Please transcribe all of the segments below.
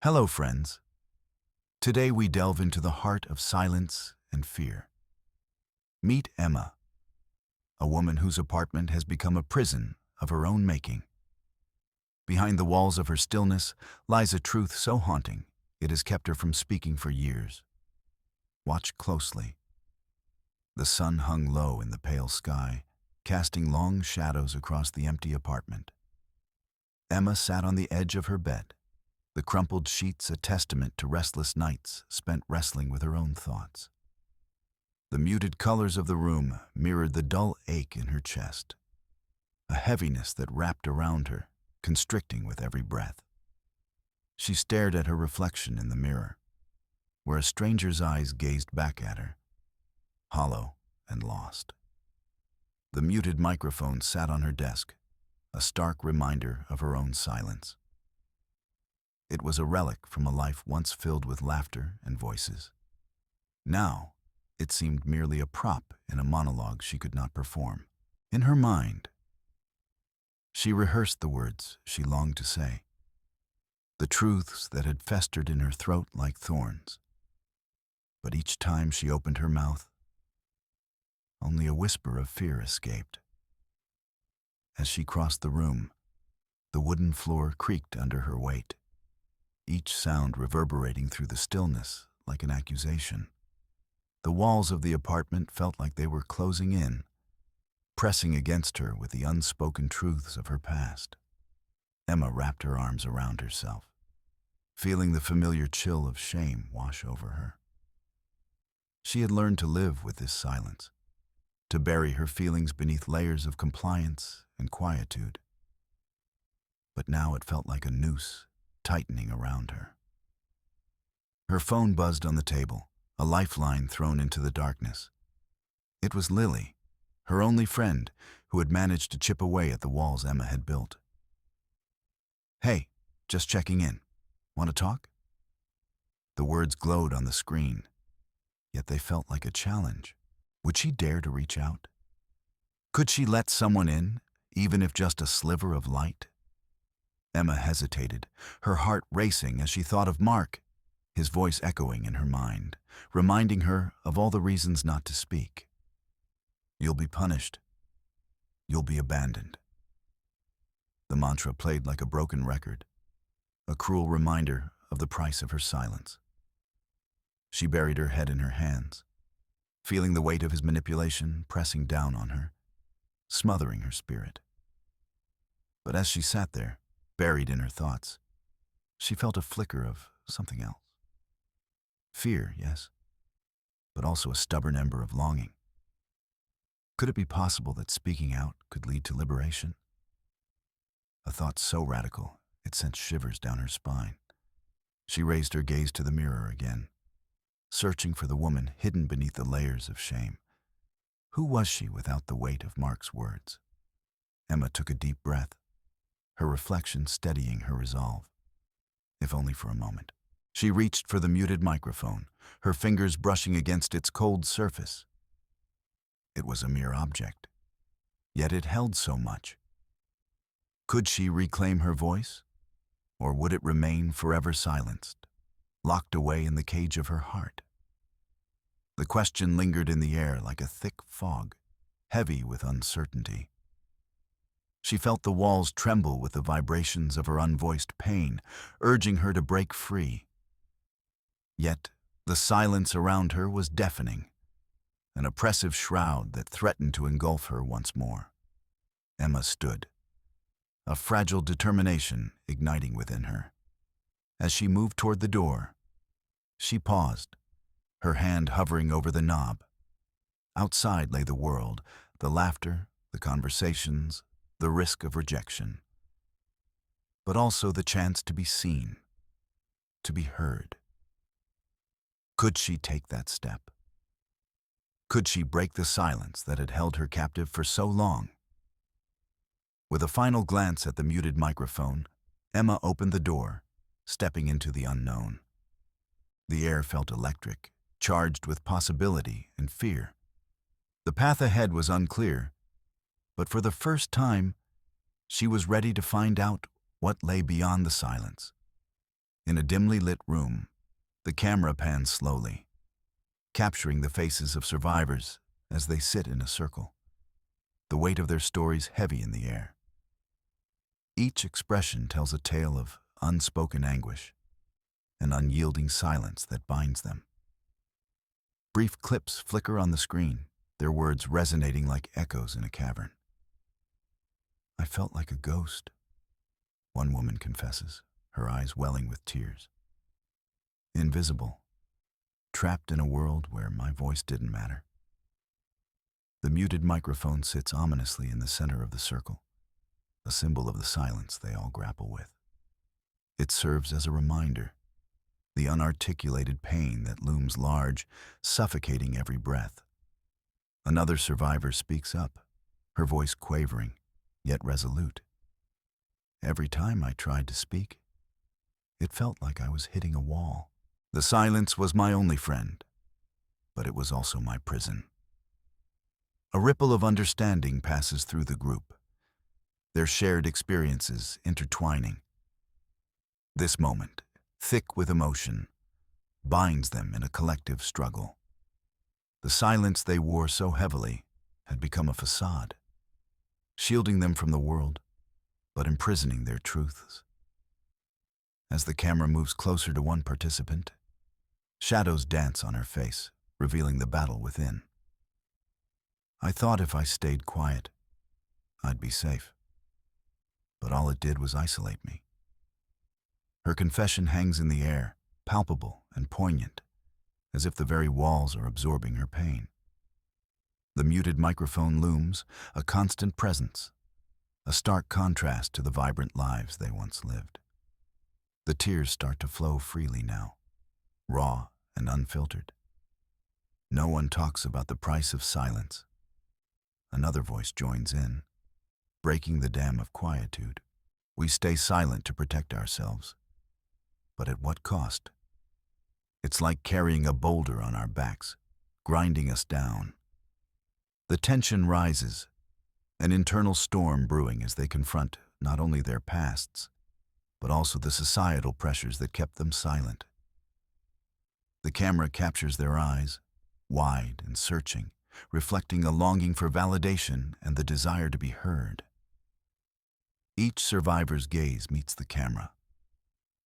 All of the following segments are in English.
Hello, friends. Today we delve into the heart of silence and fear. Meet Emma, a woman whose apartment has become a prison of her own making. Behind the walls of her stillness lies a truth so haunting it has kept her from speaking for years. Watch closely. The sun hung low in the pale sky, casting long shadows across the empty apartment. Emma sat on the edge of her bed, the crumpled sheets a testament to restless nights spent wrestling with her own thoughts. The muted colors of the room mirrored the dull ache in her chest, a heaviness that wrapped around her, constricting with every breath. She stared at her reflection in the mirror, where a stranger's eyes gazed back at her, hollow and lost. The muted microphone sat on her desk, a stark reminder of her own silence. It was a relic from a life once filled with laughter and voices. Now, it seemed merely a prop in a monologue she could not perform. In her mind, she rehearsed the words she longed to say, the truths that had festered in her throat like thorns. But each time she opened her mouth, only a whisper of fear escaped. As she crossed the room, the wooden floor creaked under her weight, each sound reverberating through the stillness like an accusation. The walls of the apartment felt like they were closing in, pressing against her with the unspoken truths of her past. Emma wrapped her arms around herself, feeling the familiar chill of shame wash over her. She had learned to live with this silence, to bury her feelings beneath layers of compliance and quietude. But now it felt like a noose tightening around her. Her phone buzzed on the table, a lifeline thrown into the darkness. It was Lily, her only friend, who had managed to chip away at the walls Emma had built. "Hey, just checking in. Want to talk?" The words glowed on the screen, yet they felt like a challenge. Would she dare to reach out? Could she let someone in, even if just a sliver of light? Emma hesitated, her heart racing as she thought of Mark, his voice echoing in her mind, reminding her of all the reasons not to speak. "You'll be punished. You'll be abandoned." The mantra played like a broken record, a cruel reminder of the price of her silence. She buried her head in her hands, feeling the weight of his manipulation pressing down on her, smothering her spirit. But as she sat there, buried in her thoughts, she felt a flicker of something else. Fear, yes, but also a stubborn ember of longing. Could it be possible that speaking out could lead to liberation? A thought so radical, it sent shivers down her spine. She raised her gaze to the mirror again, searching for the woman hidden beneath the layers of shame. Who was she without the weight of Mark's words? Emma took a deep breath, her reflection steadying her resolve, if only for a moment. She reached for the muted microphone, her fingers brushing against its cold surface. It was a mere object, yet it held so much. Could she reclaim her voice, or would it remain forever silenced, locked away in the cage of her heart? The question lingered in the air like a thick fog, heavy with uncertainty. She felt the walls tremble with the vibrations of her unvoiced pain, urging her to break free. Yet, the silence around her was deafening, an oppressive shroud that threatened to engulf her once more. Emma stood, a fragile determination igniting within her. As she moved toward the door, she paused, her hand hovering over the knob. Outside lay the world, the laughter, the conversations, the risk of rejection, but also the chance to be seen, to be heard. Could she take that step? Could she break the silence that had held her captive for so long? With a final glance at the muted microphone, Emma opened the door, stepping into the unknown. The air felt electric, charged with possibility and fear. The path ahead was unclear, but for the first time, she was ready to find out what lay beyond the silence. In a dimly lit room, the camera pans slowly, capturing the faces of survivors as they sit in a circle, the weight of their stories heavy in the air. Each expression tells a tale of unspoken anguish, an unyielding silence that binds them. Brief clips flicker on the screen, their words resonating like echoes in a cavern. "I felt like a ghost," one woman confesses, her eyes welling with tears. "Invisible, trapped in a world where my voice didn't matter." The muted microphone sits ominously in the center of the circle, a symbol of the silence they all grapple with. It serves as a reminder, the unarticulated pain that looms large, suffocating every breath. Another survivor speaks up, her voice quavering, yet resolute. "Every time I tried to speak, it felt like I was hitting a wall. The silence was my only friend, but it was also my prison." A ripple of understanding passes through the group, their shared experiences intertwining. This moment, thick with emotion, binds them in a collective struggle. The silence they wore so heavily had become a facade, shielding them from the world, but imprisoning their truths. As the camera moves closer to one participant, shadows dance on her face, revealing the battle within. "I thought if I stayed quiet, I'd be safe. But all it did was isolate me." Her confession hangs in the air, palpable and poignant, as if the very walls are absorbing her pain. The muted microphone looms, a constant presence, a stark contrast to the vibrant lives they once lived. The tears start to flow freely now, raw and unfiltered. No one talks about the price of silence. Another voice joins in, breaking the dam of quietude. "We stay silent to protect ourselves. But at what cost? It's like carrying a boulder on our backs, grinding us down." The tension rises, an internal storm brewing as they confront not only their pasts, but also the societal pressures that kept them silent. The camera captures their eyes, wide and searching, reflecting a longing for validation and the desire to be heard. Each survivor's gaze meets the camera,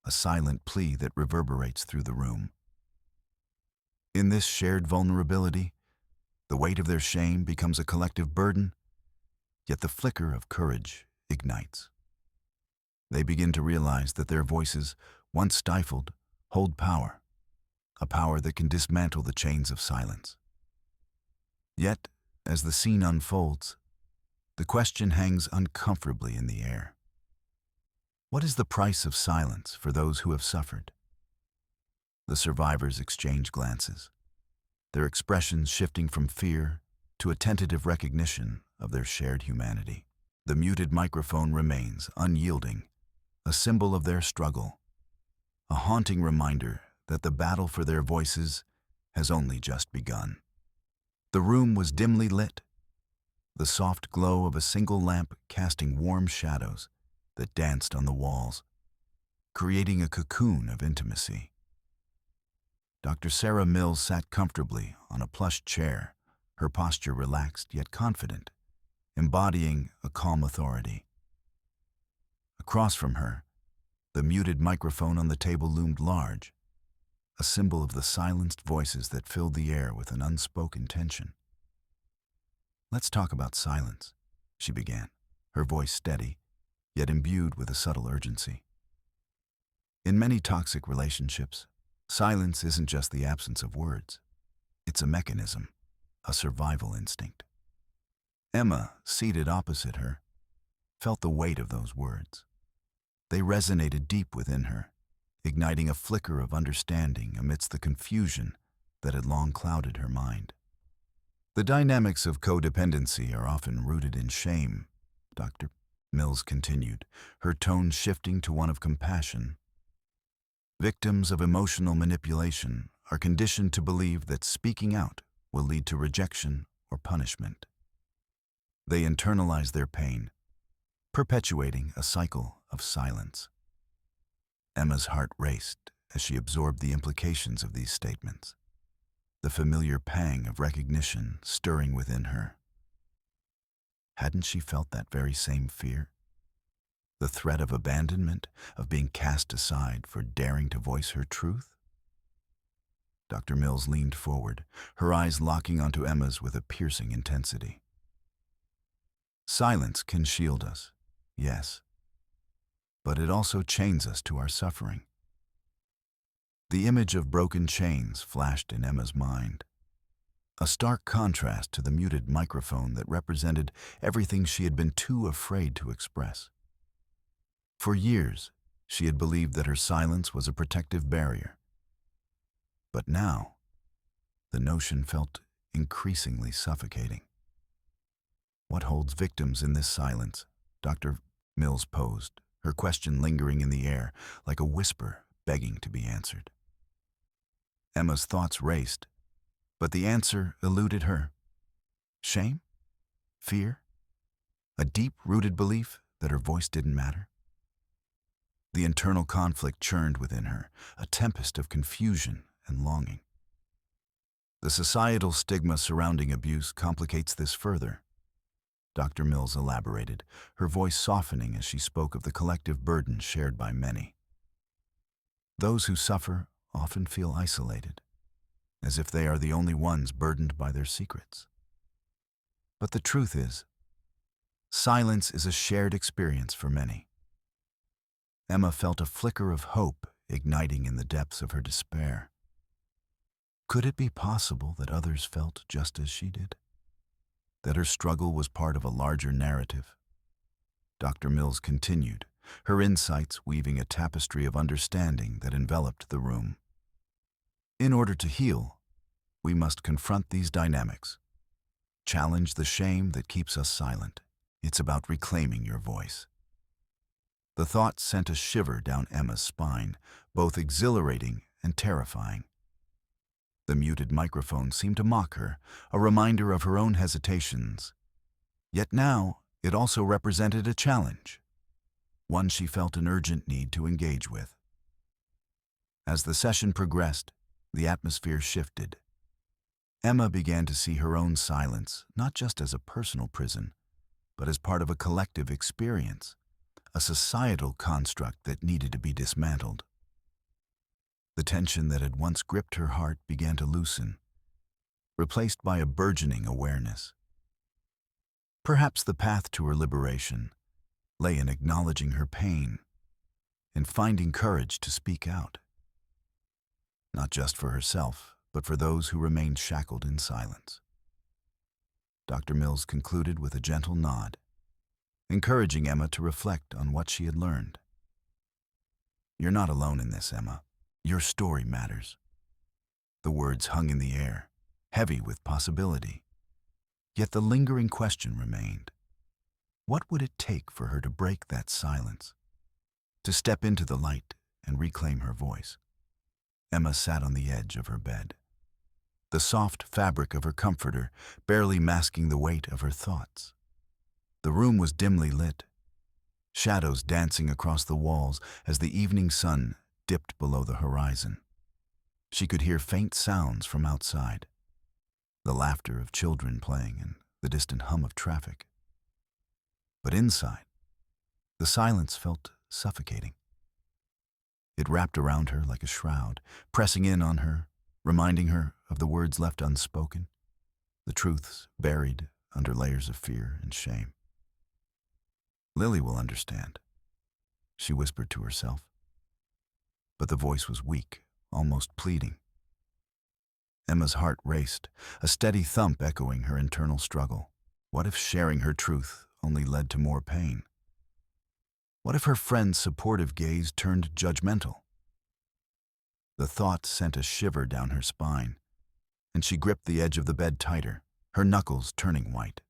a silent plea that reverberates through the room. In this shared vulnerability, the weight of their shame becomes a collective burden, yet the flicker of courage ignites. They begin to realize that their voices, once stifled, hold power, a power that can dismantle the chains of silence. Yet, as the scene unfolds, the question hangs uncomfortably in the air. What is the price of silence for those who have suffered? The survivors exchange glances, their expressions shifting from fear to a tentative recognition of their shared humanity. The muted microphone remains unyielding, a symbol of their struggle, a haunting reminder that the battle for their voices has only just begun. The room was dimly lit, the soft glow of a single lamp casting warm shadows that danced on the walls, creating a cocoon of intimacy. Dr. Sarah Mills sat comfortably on a plush chair, her posture relaxed yet confident, embodying a calm authority. Across from her, the muted microphone on the table loomed large, a symbol of the silenced voices that filled the air with an unspoken tension. "Let's talk about silence," she began, her voice steady, yet imbued with a subtle urgency. In many toxic relationships, silence isn't just the absence of words. It's a mechanism, a survival instinct. Emma, seated opposite her, felt the weight of those words. They resonated deep within her, igniting a flicker of understanding amidst the confusion that had long clouded her mind. "The dynamics of codependency are often rooted in shame," Dr. Mills continued, her tone shifting to one of compassion. "Victims of emotional manipulation are conditioned to believe that speaking out will lead to rejection or punishment. They internalize their pain, perpetuating a cycle of silence. Emma's heart raced as she absorbed the implications of these statements, the familiar pang of recognition stirring within her. Hadn't she felt that very same fear? The threat of abandonment, of being cast aside for daring to voice her truth? Dr. Mills leaned forward, her eyes locking onto Emma's with a piercing intensity. Silence can shield us, yes, but it also chains us to our suffering. The image of broken chains flashed in Emma's mind, a stark contrast to the muted microphone that represented everything she had been too afraid to express. For years, she had believed that her silence was a protective barrier. But now, the notion felt increasingly suffocating. What holds victims in this silence? Dr. Mills posed, her question lingering in the air like a whisper begging to be answered. Emma's thoughts raced, but the answer eluded her. Shame? Fear? A deep-rooted belief that her voice didn't matter? The internal conflict churned within her, a tempest of confusion and longing. The societal stigma surrounding abuse complicates this further. Dr. Mills elaborated, her voice softening as she spoke of the collective burden shared by many. Those who suffer often feel isolated, as if they are the only ones burdened by their secrets. But the truth is, silence is a shared experience for many. Emma felt a flicker of hope igniting in the depths of her despair. Could it be possible that others felt just as she did? That her struggle was part of a larger narrative? Dr. Mills continued, her insights weaving a tapestry of understanding that enveloped the room. In order to heal, we must confront these dynamics. Challenge the shame that keeps us silent. It's about reclaiming your voice. The thought sent a shiver down Emma's spine, both exhilarating and terrifying. The muted microphone seemed to mock her, a reminder of her own hesitations. Yet now, it also represented a challenge, one she felt an urgent need to engage with. As the session progressed, the atmosphere shifted. Emma began to see her own silence not just as a personal prison, but as part of a collective experience, a societal construct that needed to be dismantled. The tension that had once gripped her heart began to loosen, replaced by a burgeoning awareness. Perhaps the path to her liberation lay in acknowledging her pain and finding courage to speak out, not just for herself, but for those who remained shackled in silence. Dr. Mills concluded with a gentle nod, encouraging Emma to reflect on what she had learned. You're not alone in this, Emma. Your story matters. The words hung in the air, heavy with possibility. Yet the lingering question remained. What would it take for her to break that silence, to step into the light and reclaim her voice? Emma sat on the edge of her bed, the soft fabric of her comforter barely masking the weight of her thoughts. The room was dimly lit, shadows dancing across the walls as the evening sun dipped below the horizon. She could hear faint sounds from outside, the laughter of children playing and the distant hum of traffic. But inside, the silence felt suffocating. It wrapped around her like a shroud, pressing in on her, reminding her of the words left unspoken, the truths buried under layers of fear and shame. Lily will understand, she whispered to herself. But the voice was weak, almost pleading. Emma's heart raced, a steady thump echoing her internal struggle. What if sharing her truth only led to more pain? What if her friend's supportive gaze turned judgmental? The thought sent a shiver down her spine, and she gripped the edge of the bed tighter, her knuckles turning white.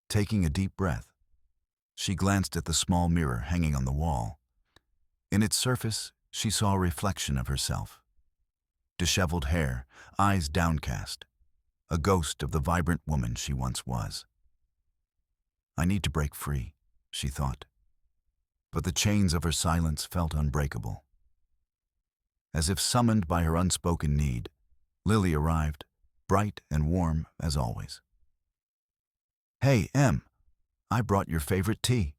Taking a deep breath, she glanced at the small mirror hanging on the wall. In its surface, she saw a reflection of herself. Disheveled hair, eyes downcast, a ghost of the vibrant woman she once was. I need to break free, she thought. but the chains of her silence felt unbreakable. As if summoned by her unspoken need, Lily arrived, bright and warm as always. "Hey, Em, I brought your favorite tea,"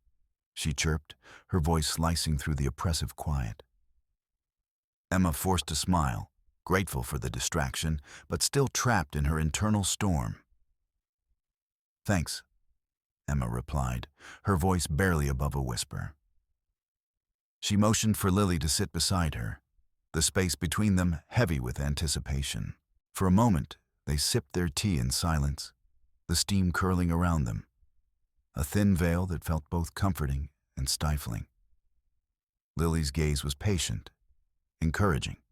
she chirped, her voice slicing through the oppressive quiet. Emma forced a smile, grateful for the distraction, but still trapped in her internal storm. "Thanks," Emma replied, her voice barely above a whisper. She motioned for Lily to sit beside her, the space between them heavy with anticipation. For a moment, they sipped their tea in silence, the steam curling around them, a thin veil that felt both comforting and stifling. Lily's gaze was patient, encouraging.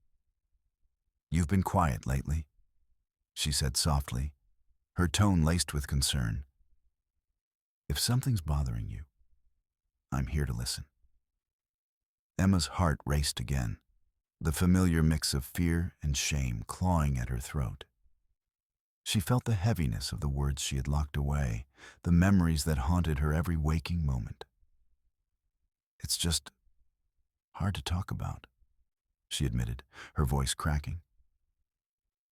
"You've been quiet lately," she said softly, her tone laced with concern. "If something's bothering you, I'm here to listen." Emma's heart raced again, the familiar mix of fear and shame clawing at her throat. She felt the heaviness of the words she had locked away, the memories that haunted her every waking moment. "It's just hard to talk about," she admitted, her voice cracking.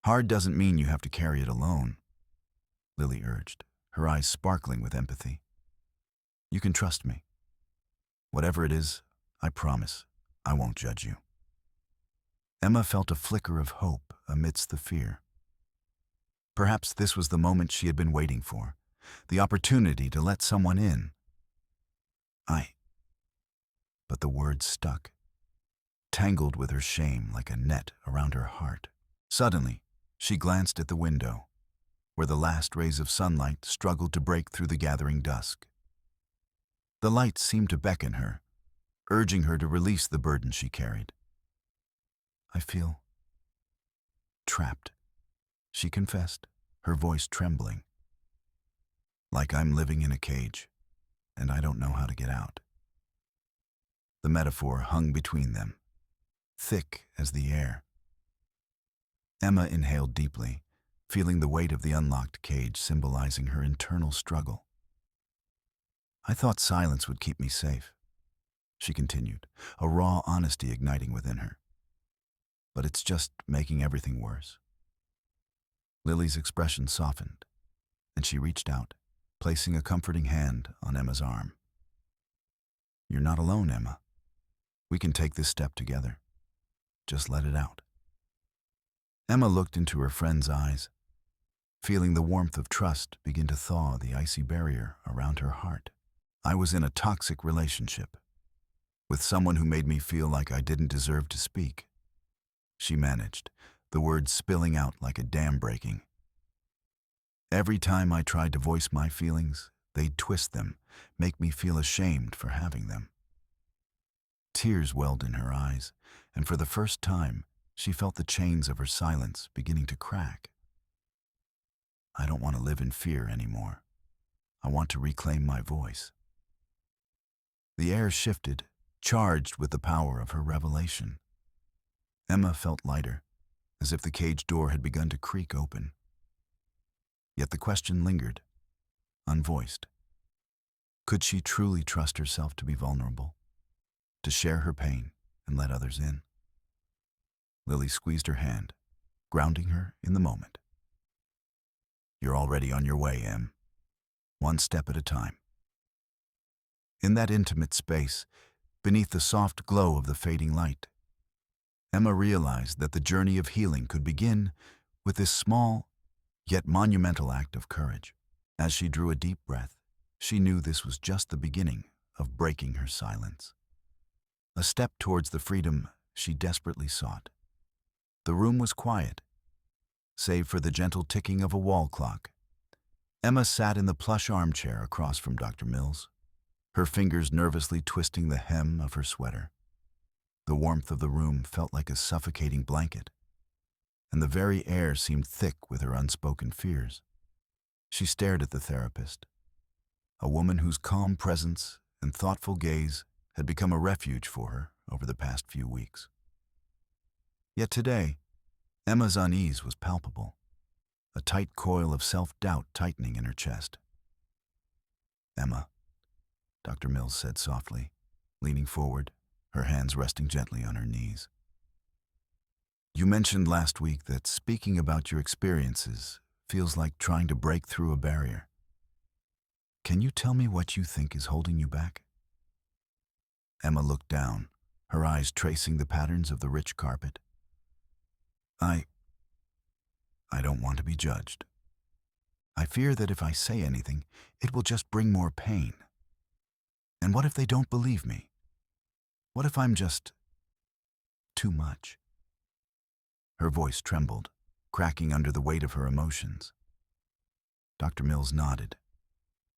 "Hard doesn't mean you have to carry it alone," Lily urged, her eyes sparkling with empathy. "You can trust me. Whatever it is, I promise I won't judge you." Emma felt a flicker of hope amidst the fear. Perhaps this was the moment she had been waiting for, the opportunity to let someone in. But the words stuck, tangled with her shame like a net around her heart. Suddenly, she glanced at the window, where the last rays of sunlight struggled to break through the gathering dusk. The light seemed to beckon her, urging her to release the burden she carried. "I feel trapped," she confessed, her voice trembling. "Like I'm living in a cage, and I don't know how to get out." The metaphor hung between them, thick as the air. Emma inhaled deeply, feeling the weight of the unlocked cage symbolizing her internal struggle. "I thought silence would keep me safe," she continued, a raw honesty igniting within her. "But it's just making everything worse." Lily's expression softened, and she reached out, placing a comforting hand on Emma's arm. "You're not alone, Emma. We can take this step together. Just let it out." Emma looked into her friend's eyes, feeling the warmth of trust begin to thaw the icy barrier around her heart. "I was in a toxic relationship, with someone who made me feel like I didn't deserve to speak," she managed, the words spilling out like a dam breaking. "Every time I tried to voice my feelings, they'd twist them, make me feel ashamed for having them." Tears welled in her eyes, and for the first time, she felt the chains of her silence beginning to crack. "I don't want to live in fear anymore. I want to reclaim my voice." The air shifted, charged with the power of her revelation. Emma felt lighter, as if the cage door had begun to creak open. Yet the question lingered, unvoiced. Could she truly trust herself to be vulnerable, to share her pain and let others in? Lily squeezed her hand, grounding her in the moment. "You're already on your way, Em. One step at a time." In that intimate space, beneath the soft glow of the fading light, Emma realized that the journey of healing could begin with this small, yet monumental act of courage. As she drew a deep breath, she knew this was just the beginning of breaking her silence. A step towards the freedom she desperately sought. The room was quiet, save for the gentle ticking of a wall clock. Emma sat in the plush armchair across from Dr. Mills, her fingers nervously twisting the hem of her sweater. The warmth of the room felt like a suffocating blanket, and the very air seemed thick with her unspoken fears. She stared at the therapist, a woman whose calm presence and thoughtful gaze had become a refuge for her over the past few weeks. Yet today, Emma's unease was palpable, a tight coil of self-doubt tightening in her chest. "Emma," Dr. Mills said softly, leaning forward, her hands resting gently on her knees. You mentioned last week that speaking about your experiences feels like trying to break through a barrier. Can you tell me what you think is holding you back? Emma looked down, her eyes tracing the patterns of the rich carpet. I don't want to be judged. I fear that if I say anything, it will just bring more pain. And what if they don't believe me? What if I'm just too much? Her voice trembled, cracking under the weight of her emotions. Dr. Mills nodded,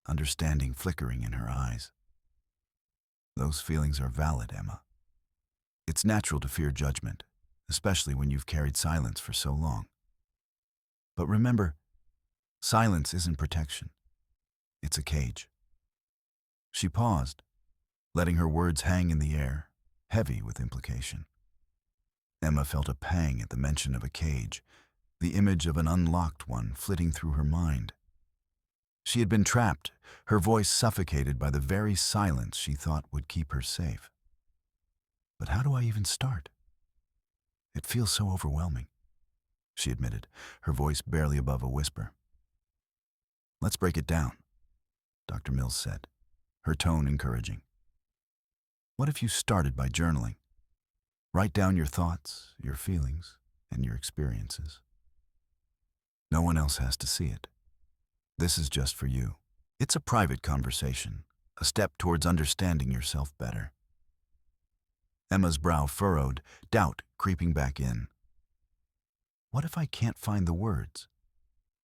understanding flickering in her eyes. Those feelings are valid, Emma. It's natural to fear judgment, especially when you've carried silence for so long. But remember, silence isn't protection. It's a cage. She paused, letting her words hang in the air, heavy with implication. Emma felt a pang at the mention of a cage, the image of an unlocked one flitting through her mind. She had been trapped, her voice suffocated by the very silence she thought would keep her safe. But how do I even start? It feels so overwhelming, she admitted, her voice barely above a whisper. Let's break it down, Dr. Mills said, her tone encouraging. What if you started by journaling? Write down your thoughts, your feelings, and your experiences. No one else has to see it. This is just for you. It's a private conversation, a step towards understanding yourself better. Emma's brow furrowed, doubt creeping back in. What if I can't find the words?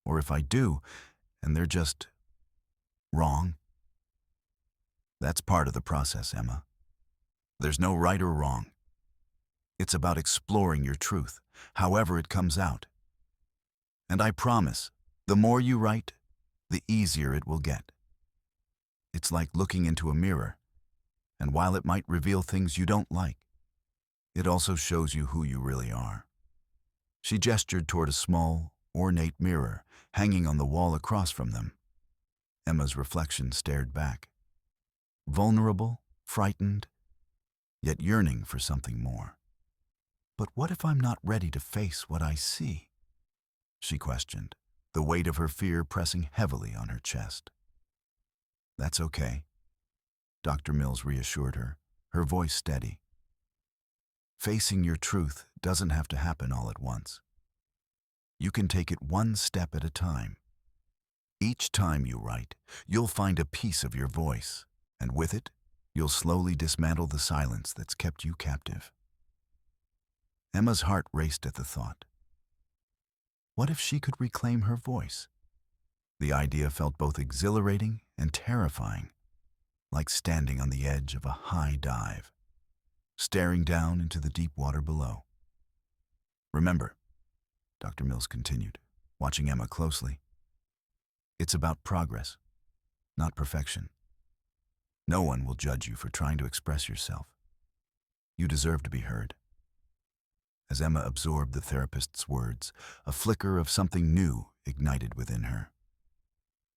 Or if I do, and they're just wrong? That's part of the process, Emma. There's no right or wrong. It's about exploring your truth, however it comes out. And I promise, the more you write, the easier it will get. It's like looking into a mirror, and while it might reveal things you don't like, it also shows you who you really are. She gestured toward a small, ornate mirror hanging on the wall across from them. Emma's reflection stared back, vulnerable, frightened, yet yearning for something more. But what if I'm not ready to face what I see? She questioned, the weight of her fear pressing heavily on her chest. That's okay, Dr. Mills reassured her, her voice steady. Facing your truth doesn't have to happen all at once. You can take it one step at a time. Each time you write, you'll find a piece of your voice, and with it, you'll slowly dismantle the silence that's kept you captive. Emma's heart raced at the thought. What if she could reclaim her voice? The idea felt both exhilarating and terrifying, like standing on the edge of a high dive, staring down into the deep water below. Remember, Dr. Mills continued, watching Emma closely, it's about progress, not perfection. No one will judge you for trying to express yourself. You deserve to be heard. As Emma absorbed the therapist's words, a flicker of something new ignited within her.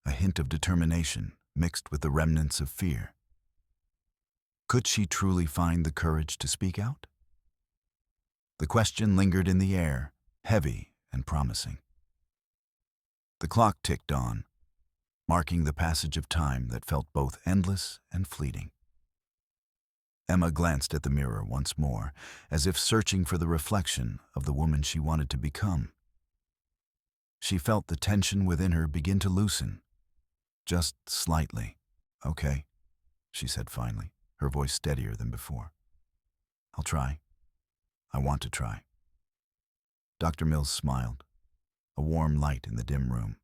A hint of determination mixed with the remnants of fear. Could she truly find the courage to speak out? The question lingered in the air, heavy and promising. The clock ticked on, marking the passage of time that felt both endless and fleeting. Emma glanced at the mirror once more, as if searching for the reflection of the woman she wanted to become. She felt the tension within her begin to loosen, just slightly. Okay, she said finally, her voice steadier than before. I'll try. I want to try. Dr. Mills smiled, a warm light in the dim room.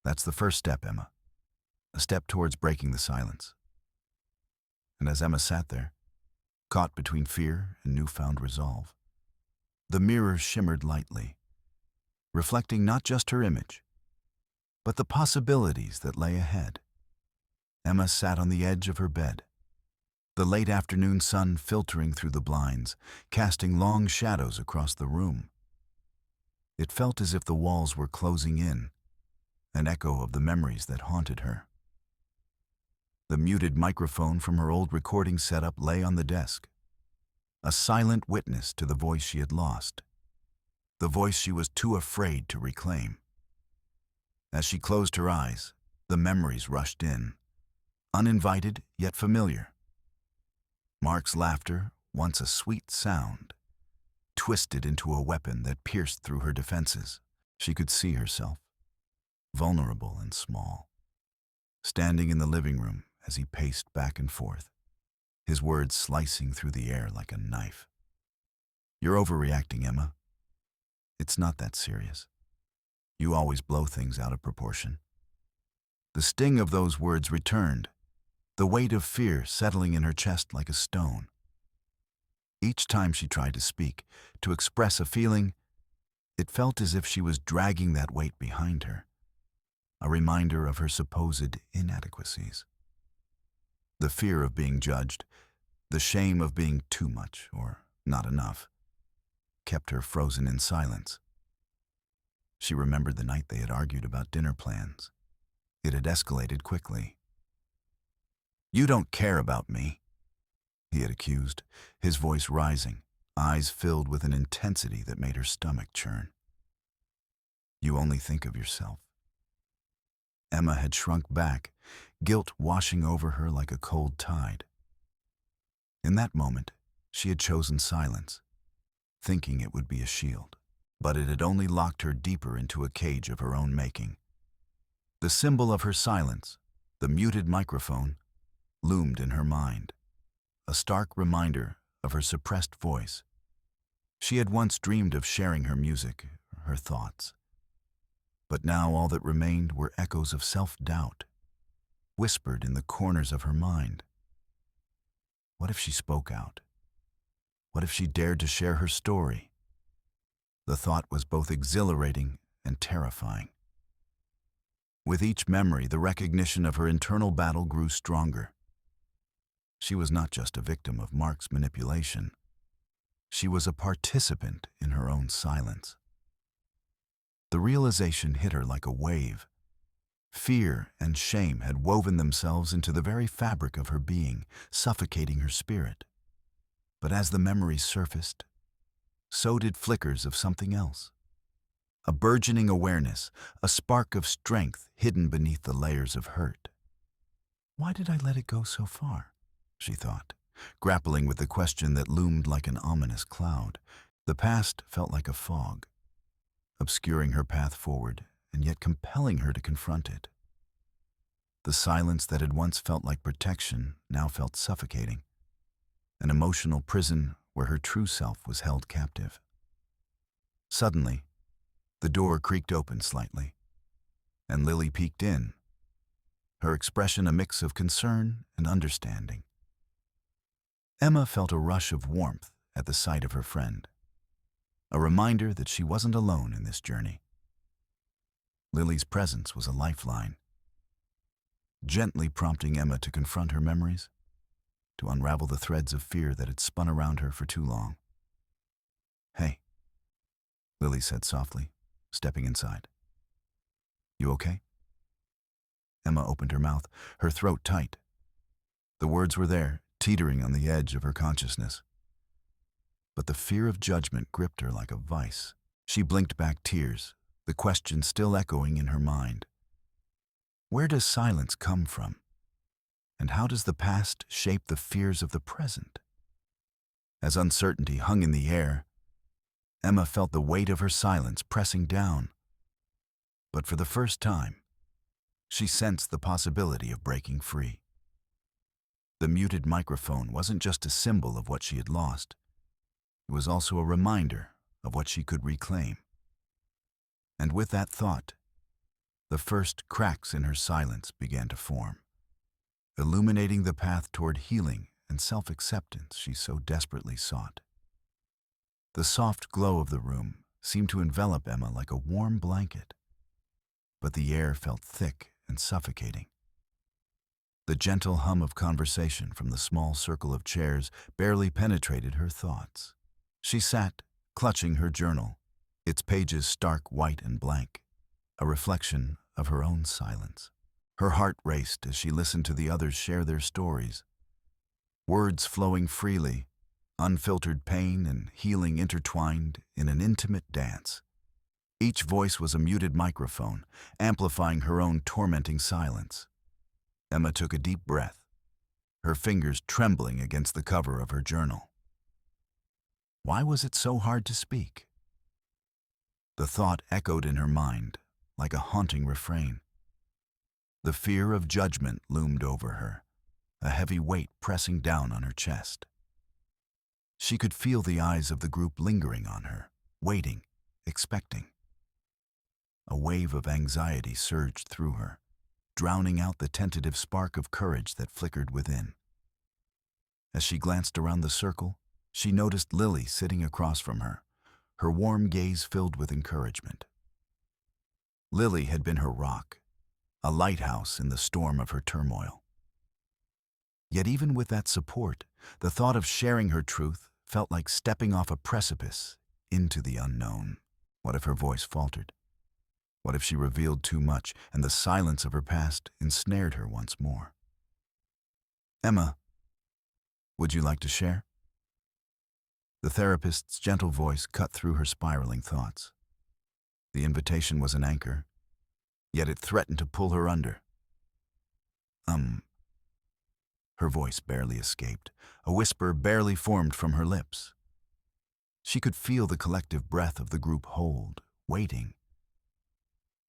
That's the first step, Emma, a step towards breaking the silence. And as Emma sat there, caught between fear and newfound resolve, the mirror shimmered lightly, reflecting not just her image, but the possibilities that lay ahead. Emma sat on the edge of her bed, the late afternoon sun filtering through the blinds, casting long shadows across the room. It felt as if the walls were closing in, an echo of the memories that haunted her. The muted microphone from her old recording setup lay on the desk, a silent witness to the voice she had lost, the voice she was too afraid to reclaim. As she closed her eyes, the memories rushed in, uninvited yet familiar. Mark's laughter, once a sweet sound, twisted into a weapon that pierced through her defenses. She could see herself, vulnerable and small, standing in the living room as he paced back and forth, his words slicing through the air like a knife. "You're overreacting, Emma. It's not that serious. You always blow things out of proportion." The sting of those words returned, the weight of fear settling in her chest like a stone. Each time she tried to speak, to express a feeling, it felt as if she was dragging that weight behind her, a reminder of her supposed inadequacies. The fear of being judged, the shame of being too much or not enough, kept her frozen in silence. She remembered the night they had argued about dinner plans. It had escalated quickly. "You don't care about me," he had accused, his voice rising, eyes filled with an intensity that made her stomach churn. "You only think of yourself." Emma had shrunk back, guilt washing over her like a cold tide. In that moment, she had chosen silence, thinking it would be a shield, but it had only locked her deeper into a cage of her own making. The symbol of her silence, the muted microphone, loomed in her mind, a stark reminder of her suppressed voice. She had once dreamed of sharing her music, her thoughts. But now all that remained were echoes of self-doubt, whispered in the corners of her mind. What if she spoke out? What if she dared to share her story? The thought was both exhilarating and terrifying. With each memory, the recognition of her internal battle grew stronger. She was not just a victim of Mark's manipulation. She was a participant in her own silence. The realization hit her like a wave. Fear and shame had woven themselves into the very fabric of her being, suffocating her spirit. But as the memories surfaced, so did flickers of something else. A burgeoning awareness, a spark of strength hidden beneath the layers of hurt. "Why did I let it go so far?" she thought, grappling with the question that loomed like an ominous cloud. The past felt like a fog, obscuring her path forward and yet compelling her to confront it. The silence that had once felt like protection now felt suffocating, an emotional prison where her true self was held captive. Suddenly, the door creaked open slightly, and Lily peeked in, her expression a mix of concern and understanding. Emma felt a rush of warmth at the sight of her friend, a reminder that she wasn't alone in this journey. Lily's presence was a lifeline, gently prompting Emma to confront her memories, to unravel the threads of fear that had spun around her for too long. "Hey," Lily said softly, stepping inside. "You okay?" Emma opened her mouth, her throat tight. The words were there, teetering on the edge of her consciousness. But the fear of judgment gripped her like a vice. She blinked back tears, the question still echoing in her mind. Where does silence come from? And how does the past shape the fears of the present? As uncertainty hung in the air, Emma felt the weight of her silence pressing down. But for the first time, she sensed the possibility of breaking free. The muted microphone wasn't just a symbol of what she had lost. It was also a reminder of what she could reclaim. And with that thought, the first cracks in her silence began to form, illuminating the path toward healing and self-acceptance she so desperately sought. The soft glow of the room seemed to envelop Emma like a warm blanket, but the air felt thick and suffocating. The gentle hum of conversation from the small circle of chairs barely penetrated her thoughts. She sat, clutching her journal, its pages stark white and blank, a reflection of her own silence. Her heart raced as she listened to the others share their stories, words flowing freely, unfiltered pain and healing intertwined in an intimate dance. Each voice was a muted microphone, amplifying her own tormenting silence. Emma took a deep breath, her fingers trembling against the cover of her journal. Why was it so hard to speak? The thought echoed in her mind like a haunting refrain. The fear of judgment loomed over her, a heavy weight pressing down on her chest. She could feel the eyes of the group lingering on her, waiting, expecting. A wave of anxiety surged through her, drowning out the tentative spark of courage that flickered within. As she glanced around the circle, she noticed Lily sitting across from her warm gaze filled with encouragement. Lily had been her rock, a lighthouse in the storm of her turmoil. Yet even with that support, the thought of sharing her truth felt like stepping off a precipice into the unknown. What if her voice faltered? What if she revealed too much and the silence of her past ensnared her once more? Emma, would you like to share? The therapist's gentle voice cut through her spiraling thoughts. The invitation was an anchor, yet it threatened to pull her under. Her voice barely escaped, a whisper barely formed from her lips. She could feel the collective breath of the group hold, waiting.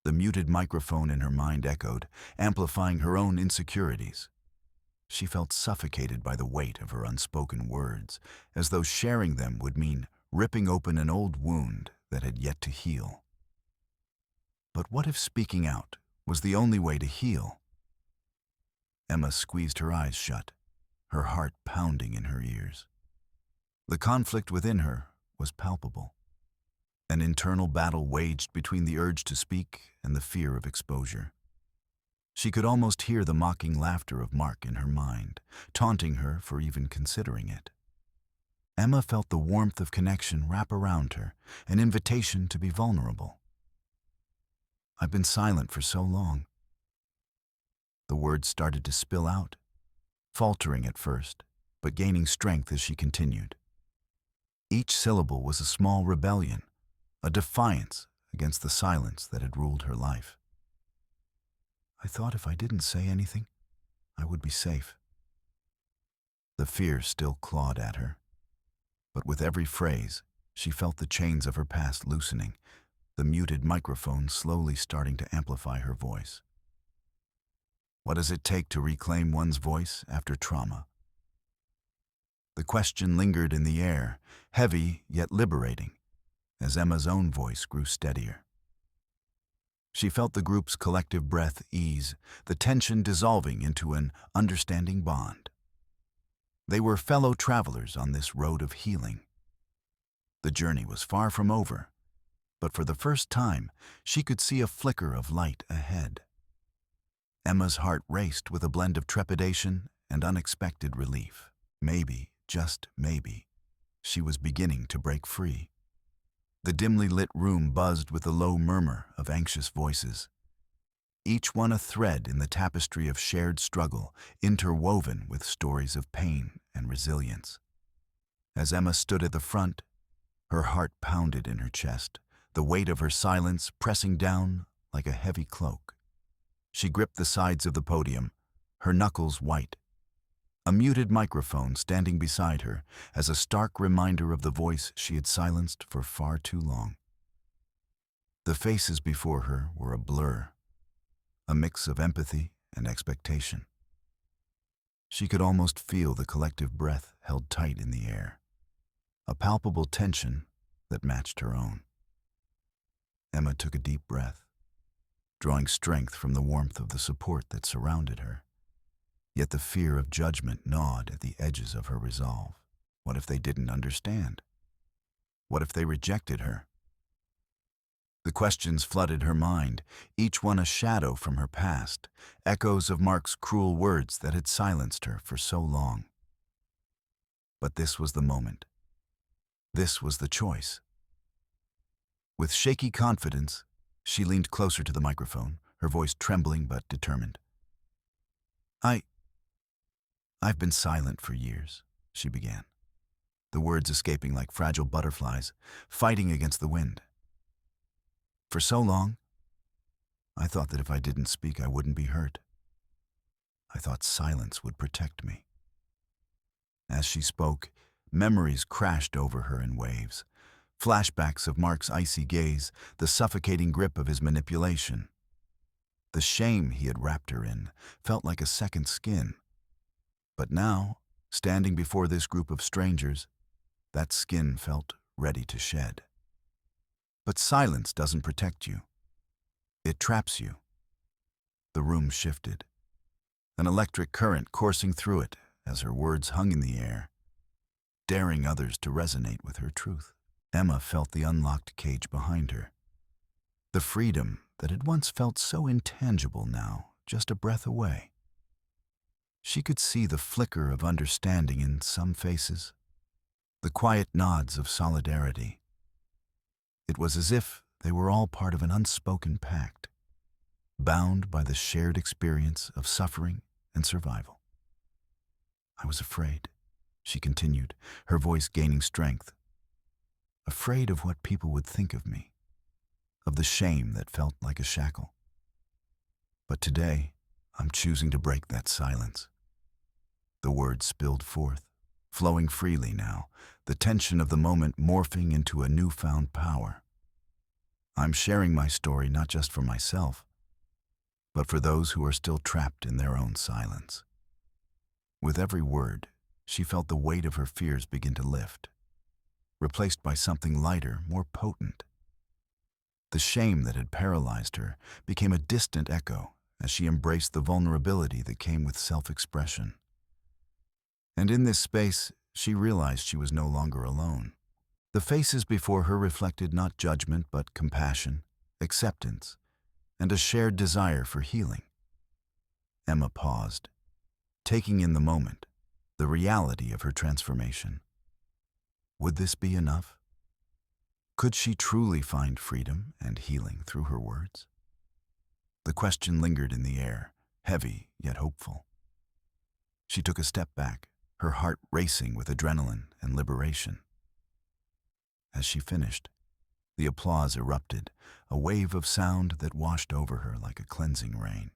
The muted microphone in her mind echoed, amplifying her own insecurities. She felt suffocated by the weight of her unspoken words, as though sharing them would mean ripping open an old wound that had yet to heal. But what if speaking out was the only way to heal? Emma squeezed her eyes shut, her heart pounding in her ears. The conflict within her was palpable. An internal battle waged between the urge to speak and the fear of exposure. She could almost hear the mocking laughter of Mark in her mind, taunting her for even considering it. Emma felt the warmth of connection wrap around her, an invitation to be vulnerable. I've been silent for so long. The words started to spill out, faltering at first, but gaining strength as she continued. Each syllable was a small rebellion, a defiance against the silence that had ruled her life. I thought if I didn't say anything, I would be safe. The fear still clawed at her, but with every phrase, she felt the chains of her past loosening, the muted microphone slowly starting to amplify her voice. What does it take to reclaim one's voice after trauma? The question lingered in the air, heavy yet liberating, as Emma's own voice grew steadier. She felt the group's collective breath ease, the tension dissolving into an understanding bond. They were fellow travelers on this road of healing. The journey was far from over, but for the first time, she could see a flicker of light ahead. Emma's heart raced with a blend of trepidation and unexpected relief. Maybe, just maybe, she was beginning to break free. The dimly lit room buzzed with a low murmur of anxious voices, each one a thread in the tapestry of shared struggle, interwoven with stories of pain and resilience. As Emma stood at the front, her heart pounded in her chest, the weight of her silence pressing down like a heavy cloak. She gripped the sides of the podium, her knuckles white, a muted microphone standing beside her as a stark reminder of the voice she had silenced for far too long. The faces before her were a blur, a mix of empathy and expectation. She could almost feel the collective breath held tight in the air, a palpable tension that matched her own. Emma took a deep breath, drawing strength from the warmth of the support that surrounded her. Yet the fear of judgment gnawed at the edges of her resolve. What if they didn't understand? What if they rejected her? The questions flooded her mind, each one a shadow from her past, echoes of Mark's cruel words that had silenced her for so long. But this was the moment. This was the choice. With shaky confidence, she leaned closer to the microphone, her voice trembling but determined. I, I've been silent for years, she began, the words escaping like fragile butterflies, fighting against the wind. For so long, I thought that if I didn't speak, I wouldn't be hurt. I thought silence would protect me. As she spoke, memories crashed over her in waves. Flashbacks of Mark's icy gaze, the suffocating grip of his manipulation. The shame he had wrapped her in felt like a second skin. But now, standing before this group of strangers, that skin felt ready to shed. But silence doesn't protect you. It traps you. The room shifted, an electric current coursing through it as her words hung in the air, daring others to resonate with her truth. Emma felt the unlocked cage behind her. The freedom that had once felt so intangible now, just a breath away. She could see the flicker of understanding in some faces, the quiet nods of solidarity. It was as if they were all part of an unspoken pact, bound by the shared experience of suffering and survival. I was afraid, she continued, her voice gaining strength. Afraid of what people would think of me, of the shame that felt like a shackle. But today, I'm choosing to break that silence. The words spilled forth, flowing freely now, the tension of the moment morphing into a newfound power. I'm sharing my story not just for myself, but for those who are still trapped in their own silence. With every word, she felt the weight of her fears begin to lift, replaced by something lighter, more potent. The shame that had paralyzed her became a distant echo as she embraced the vulnerability that came with self-expression. And in this space, she realized she was no longer alone. The faces before her reflected not judgment but compassion, acceptance, and a shared desire for healing. Emma paused, taking in the moment, the reality of her transformation. Would this be enough? Could she truly find freedom and healing through her words? The question lingered in the air, heavy yet hopeful. She took a step back, her heart racing with adrenaline and liberation. As she finished, the applause erupted, a wave of sound that washed over her like a cleansing rain.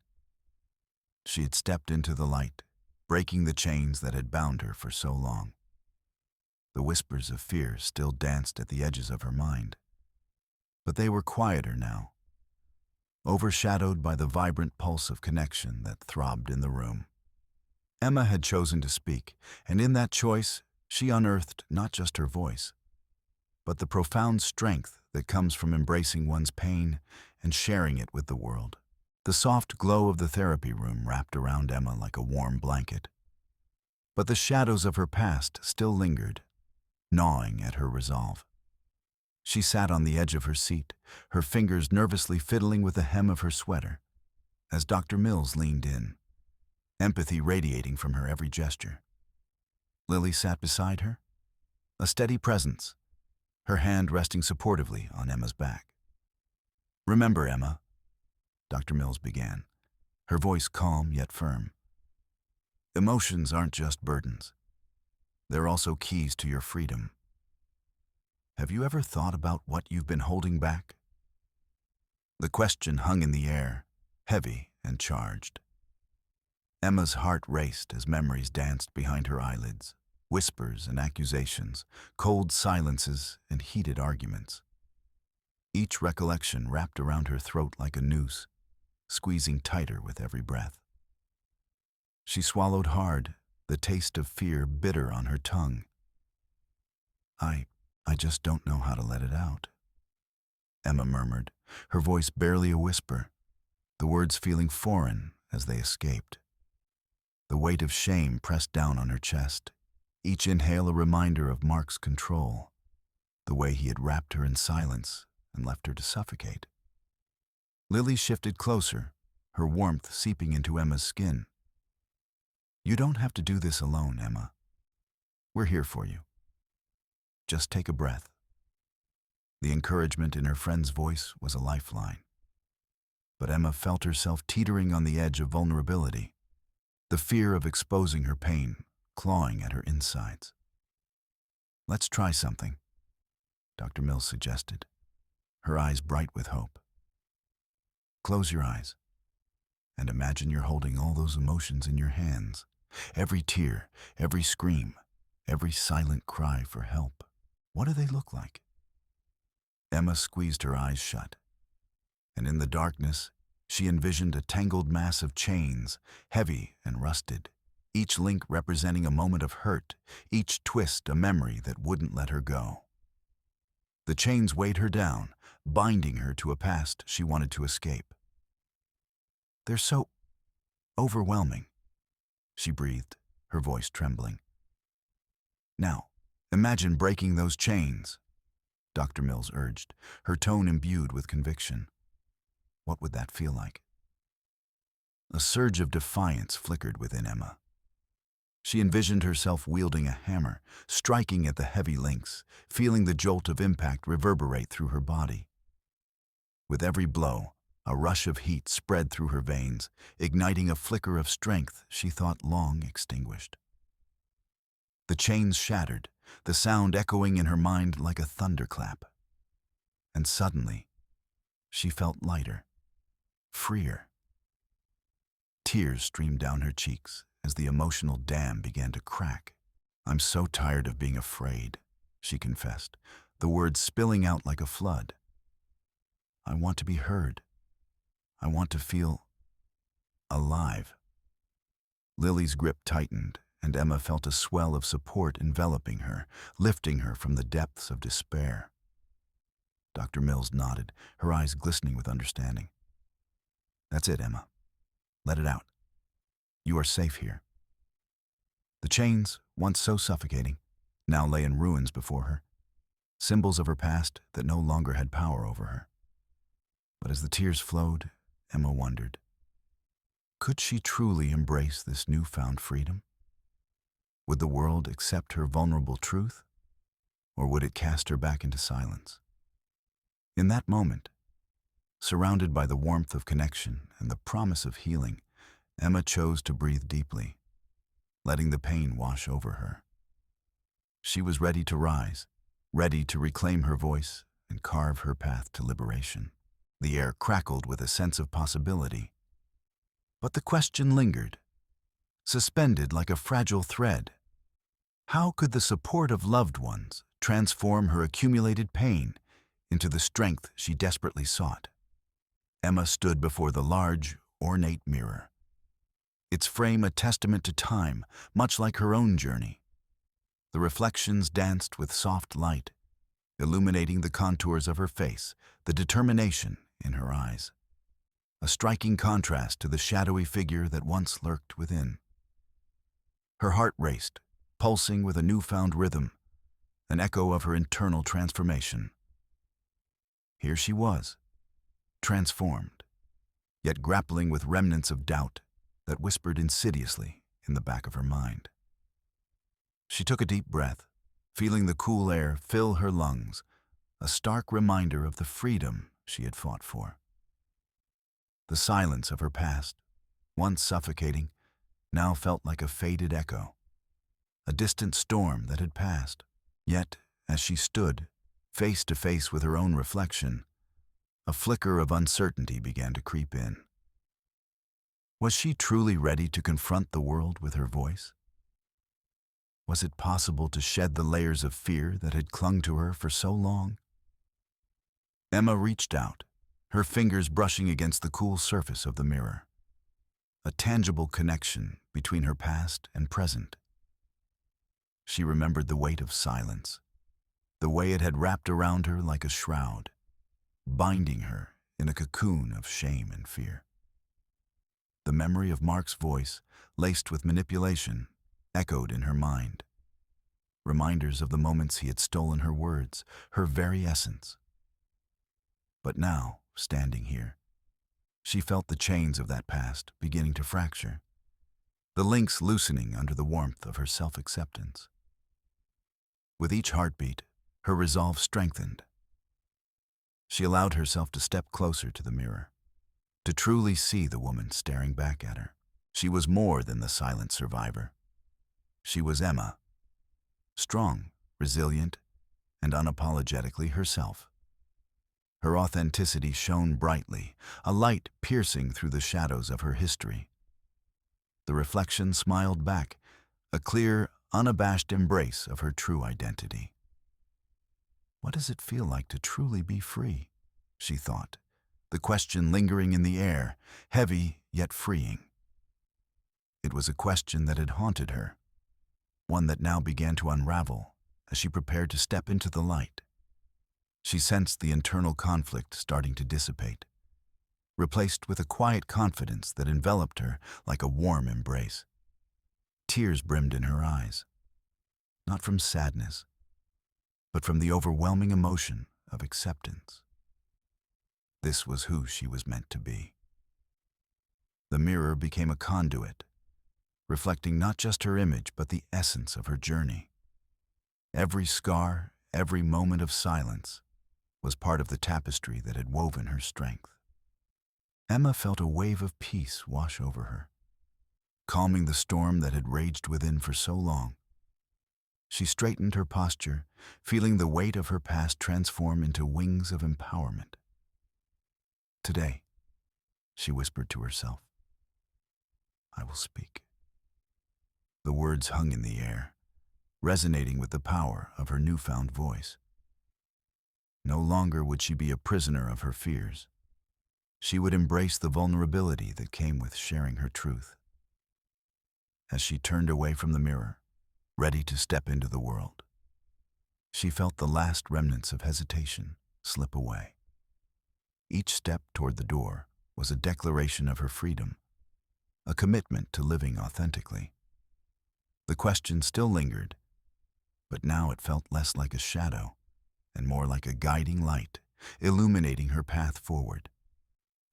She had stepped into the light, breaking the chains that had bound her for so long. The whispers of fear still danced at the edges of her mind, but they were quieter now, overshadowed by the vibrant pulse of connection that throbbed in the room. Emma had chosen to speak, and in that choice, she unearthed not just her voice, but the profound strength that comes from embracing one's pain and sharing it with the world. The soft glow of the therapy room wrapped around Emma like a warm blanket. But the shadows of her past still lingered, gnawing at her resolve. She sat on the edge of her seat, her fingers nervously fiddling with the hem of her sweater, as Dr. Mills leaned in, empathy radiating from her every gesture. Lily sat beside her, a steady presence, her hand resting supportively on Emma's back. "Remember, Emma," Dr. Mills began, her voice calm yet firm. "Emotions aren't just burdens. They're also keys to your freedom. Have you ever thought about what you've been holding back?" The question hung in the air, heavy and charged. Emma's heart raced as memories danced behind her eyelids, whispers and accusations, cold silences and heated arguments. Each recollection wrapped around her throat like a noose, squeezing tighter with every breath. She swallowed hard, the taste of fear bitter on her tongue. I just don't know how to let it out," Emma murmured, her voice barely a whisper, the words feeling foreign as they escaped. The weight of shame pressed down on her chest, each inhale a reminder of Mark's control, the way he had wrapped her in silence and left her to suffocate. Lily shifted closer, her warmth seeping into Emma's skin. "You don't have to do this alone, Emma. We're here for you. Just take a breath." The encouragement in her friend's voice was a lifeline. But Emma felt herself teetering on the edge of vulnerability. the fear of exposing her pain clawing at her insides. "Let's try something," Dr. Mills suggested, her eyes bright with hope. "Close your eyes and imagine you're holding all those emotions in your hands. Every tear, every scream, every silent cry for help. What do they look like?" Emma squeezed her eyes shut, and in the darkness, she envisioned a tangled mass of chains, heavy and rusted, each link representing a moment of hurt, each twist a memory that wouldn't let her go. The chains weighed her down, binding her to a past she wanted to escape. "They're so overwhelming," she breathed, her voice trembling. "Now, imagine breaking those chains," Dr. Mills urged, her tone imbued with conviction. What would that feel like? A surge of defiance flickered within Emma. She envisioned herself wielding a hammer, striking at the heavy links, feeling the jolt of impact reverberate through her body. With every blow, a rush of heat spread through her veins, igniting a flicker of strength she thought long extinguished. The chains shattered, the sound echoing in her mind like a thunderclap. And suddenly, she felt lighter, freer. Tears streamed down her cheeks as the emotional dam began to crack. "I'm so tired of being afraid," she confessed, the words spilling out like a flood. "I want to be heard. I want to feel alive." Lily's grip tightened, and Emma felt a swell of support enveloping her, lifting her from the depths of despair. Dr. Mills nodded, her eyes glistening with understanding. "That's it, Emma. Let it out. You are safe here." The chains, once so suffocating, now lay in ruins before her, symbols of her past that no longer had power over her. But as the tears flowed, Emma wondered, could she truly embrace this newfound freedom? Would the world accept her vulnerable truth, or would it cast her back into silence? In that moment, surrounded by the warmth of connection and the promise of healing, Emma chose to breathe deeply, letting the pain wash over her. She was ready to rise, ready to reclaim her voice and carve her path to liberation. The air crackled with a sense of possibility. But the question lingered, suspended like a fragile thread. How could the support of loved ones transform her accumulated pain into the strength she desperately sought? Emma stood before the large, ornate mirror, its frame a testament to time, much like her own journey. The reflections danced with soft light, illuminating the contours of her face, the determination in her eyes, a striking contrast to the shadowy figure that once lurked within. Her heart raced, pulsing with a newfound rhythm, an echo of her internal transformation. Here she was, transformed, yet grappling with remnants of doubt that whispered insidiously in the back of her mind. She took a deep breath, feeling the cool air fill her lungs, a stark reminder of the freedom she had fought for. The silence of her past, once suffocating, now felt like a faded echo, a distant storm that had passed. Yet, as she stood, face to face with her own reflection, a flicker of uncertainty began to creep in. Was she truly ready to confront the world with her voice? Was it possible to shed the layers of fear that had clung to her for so long? Emma reached out, her fingers brushing against the cool surface of the mirror. A tangible connection between her past and present. She remembered the weight of silence, the way it had wrapped around her like a shroud, binding her in a cocoon of shame and fear. The memory of Mark's voice, laced with manipulation, echoed in her mind. Reminders of the moments he had stolen her words, her very essence. But now, standing here, she felt the chains of that past beginning to fracture, the links loosening under the warmth of her self-acceptance. With each heartbeat, her resolve strengthened. She allowed herself to step closer to the mirror, to truly see the woman staring back at her. She was more than the silent survivor. She was Emma, strong, resilient, and unapologetically herself. Her authenticity shone brightly, a light piercing through the shadows of her history. The reflection smiled back, a clear, unabashed embrace of her true identity. What does it feel like to truly be free? She thought, the question lingering in the air, heavy yet freeing. It was a question that had haunted her, one that now began to unravel as she prepared to step into the light. She sensed the internal conflict starting to dissipate, replaced with a quiet confidence that enveloped her like a warm embrace. Tears brimmed in her eyes, not from sadness, but from the overwhelming emotion of acceptance. This was who she was meant to be. The mirror became a conduit, reflecting not just her image but the essence of her journey. Every scar, every moment of silence, was part of the tapestry that had woven her strength. Emma felt a wave of peace wash over her, calming the storm that had raged within for so long. She straightened her posture, feeling the weight of her past transform into wings of empowerment. Today, she whispered to herself, I will speak. The words hung in the air, resonating with the power of her newfound voice. No longer would she be a prisoner of her fears. She would embrace the vulnerability that came with sharing her truth. As she turned away from the mirror, ready to step into the world, she felt the last remnants of hesitation slip away. Each step toward the door was a declaration of her freedom, a commitment to living authentically. The question still lingered, but now it felt less like a shadow and more like a guiding light, illuminating her path forward.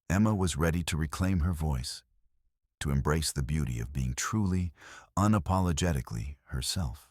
Emma was ready to reclaim her voice, to embrace the beauty of being truly, unapologetically herself.